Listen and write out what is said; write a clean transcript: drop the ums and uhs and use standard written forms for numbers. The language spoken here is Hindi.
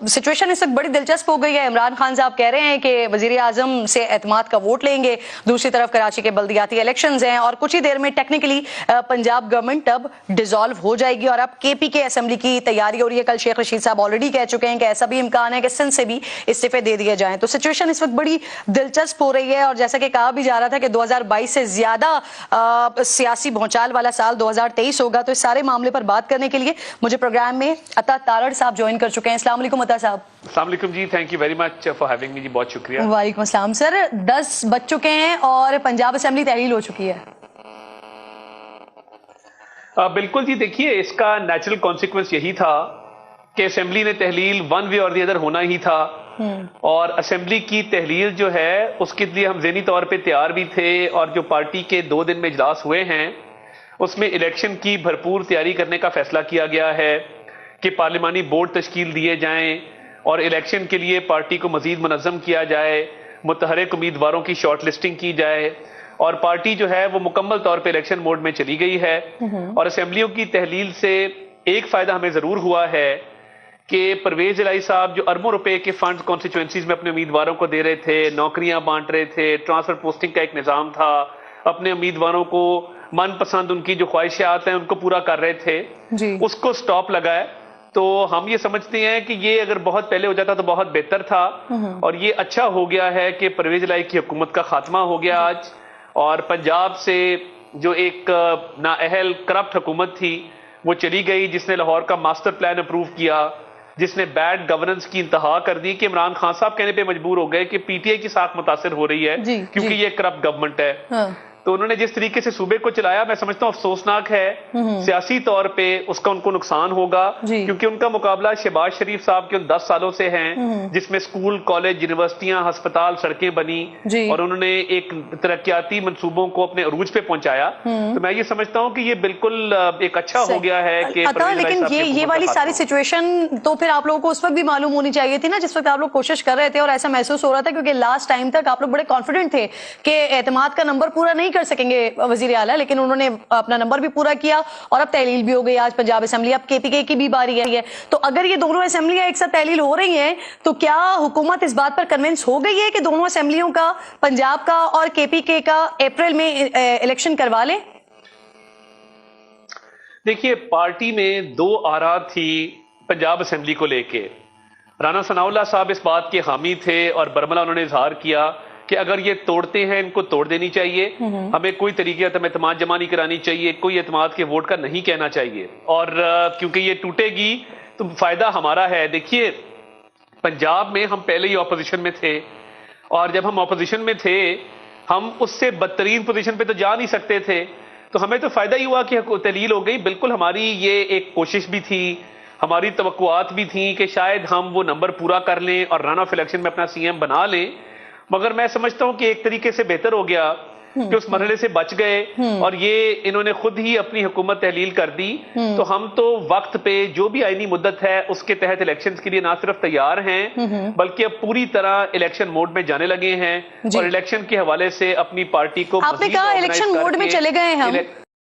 सिचुएशन इस वक्त बड़ी दिलचस्प हो गई है। इमरान खान साहब कह रहे हैं कि वजीर आजम से एतमाद का वोट लेंगे, दूसरी तरफ कराची के बल्दियाती इलेक्शंस हैं और कुछ ही देर में टेक्निकली पंजाब गवर्नमेंट अब डिसॉल्व हो जाएगी और अब केपीके असेंबली की तैयारी हो रही है। कल शेख रशीद साहब ऑलरेडी कह चुके हैं कि ऐसा भी इम्कान है कि सिंध से भी इस्तीफे दे दिए जाएं। तो सिचुएशन इस वक्त बड़ी दिलचस्प हो रही है और जैसा कि कहा भी जा रहा था कि 2022 से ज्यादा सियासी भौचाल वाला साल 2023 होगा। तो इस सारे मामले पर बात करने के लिए मुझे प्रोग्राम में अता तारड़ साहब ज्वाइन कर चुके हैं। अस्सलाम वालेकुम अता साहब। अस्सलाम वालेकुम जी, thank you very much for having me जी, बहुत शुक्रिया। वालेकुम अस्सलाम सर। 10 बज चुके हैं और पंजाब असेंबली तहलील हो चुकी है। बिल्कुल जी, देखिए इसका नेचुरल कॉन्सिक्वेंस यही था कि असेंबली ने तहलील वन वे और दी अदर होना ही था और असेंबली की तहलील जो है उसके लिए हम ज़हनी तौर पे तैयार भी थे और जो पार्टी के 2 दिन में इजलास हुए हैं उसमें इलेक्शन की भरपूर तैयारी करने का फैसला किया गया है कि पार्लिमानी बोर्ड तश्कील दिए जाएं और इलेक्शन के लिए पार्टी को मजीद मुनज़्ज़म किया जाए, मुतहर्रिक उम्मीदवारों की शॉर्ट लिस्टिंग की जाए और पार्टी जो है वो मुकम्मल तौर पे इलेक्शन मोड में चली गई है। और असेंबलियों की तहलील से एक फायदा हमें जरूर हुआ है कि परवेज इलाही साहब जो अरबों रुपए के फंड कॉन्स्टिट्यूएंसीज में अपने उम्मीदवारों को दे रहे थे, नौकरियां बांट रहे थे, ट्रांसफर पोस्टिंग का एक निजाम था, अपने उम्मीदवारों को मनपसंद उनकी जो ख्वाहिशात हैं उनको पूरा कर रहे थे जी। उसको स्टॉप लगा है। तो हम ये समझते हैं कि ये अगर बहुत पहले हो जाता तो बहुत बेहतर था और ये अच्छा हो गया है कि परवेज इलाही की हुकूमत का खात्मा हो गया आज और पंजाब से जो एक नाअहल करप्ट हुकूमत थी वो चली गई, जिसने लाहौर का मास्टर प्लान अप्रूव किया, जिसने बैड गवर्नेंस की इंतहा कर दी कि इमरान खान साहब कहने पे मजबूर हो गए कि पीटीआई की साख मुतासिर हो रही है क्योंकि ये करप्ट गवर्नमेंट है। हाँ। तो उन्होंने जिस तरीके से सूबे को चलाया मैं समझता हूँ अफसोसनाक है, सियासी तौर पे उसका उनको नुकसान होगा क्योंकि उनका मुकाबला शहबाज शरीफ साहब के उन 10 सालों से है जिसमें स्कूल, कॉलेज, यूनिवर्सिटियां, अस्पताल, सड़कें बनी और उन्होंने एक तरक्याती मंसूबों को अपने अरूज पे पहुंचाया। तो मैं ये समझता हूँ कि ये बिल्कुल एक अच्छा हो गया है कि लेकिन ये वाली सारी सिचुएशन तो फिर आप लोगों को उस वक्त भी मालूम होनी चाहिए थी ना जिस वक्त आप लोग कोशिश कर रहे थे और ऐसा महसूस हो रहा था क्योंकि लास्ट टाइम तक आप लोग बड़े कॉन्फिडेंट थे कि एतमाद का नंबर पूरा नहीं कर सकेंगे वजीर आला, लेकिन उन्होंने अपना नंबर भी पूरा किया और अब तहलील भी हो गई आज पंजाब असेंबली, अब केपीके की भी बारी है। तो अगर ये दोनों असेंबलियां एक साथ तहलील हो रही हैं तो क्या हुकूमत इस बात पर कन्विंस हो गई है कि दोनों असेंबलियों का, पंजाब का और केपीके का, अप्रैल में इलेक्शन करवा लें? देखिए पार्टी में 2 आरा थी पंजाब असेंबली को लेके। राना सनाउल्लाह साहब इस बात के हामी थे और बरमला उन्होंने इजहार किया कि अगर ये तोड़ते हैं इनको तोड़ देनी चाहिए, हमें कोई तरीके से एतमाद जमा नहीं करानी चाहिए, कोई एतमाद के वोट का नहीं कहना चाहिए और क्योंकि ये टूटेगी तो फायदा हमारा है। देखिए पंजाब में हम पहले ही ऑपोजिशन में थे और जब हम ऑपोजिशन में थे हम उससे बदतरीन पोजीशन पे तो जा नहीं सकते थे, तो हमें तो फायदा ही हुआ कि तहलील हो गई। बिल्कुल हमारी ये एक कोशिश भी थी, हमारी तवक्कुआत भी थी कि शायद हम वो नंबर पूरा कर लें और रन ऑफ इलेक्शन में अपना सीएम बना लें, मगर मैं समझता हूं कि एक तरीके से बेहतर हो गया कि उस मरहले से बच गए और ये इन्होंने खुद ही अपनी हुकूमत तहलील कर दी। तो हम तो वक्त पे जो भी आईनी मुद्दत है उसके तहत इलेक्शंस के लिए ना सिर्फ तैयार हैं बल्कि अब पूरी तरह इलेक्शन मोड में जाने लगे हैं और इलेक्शन के हवाले से अपनी पार्टी को आपने कहा इलेक्शन मोड में चले गए हैं हम।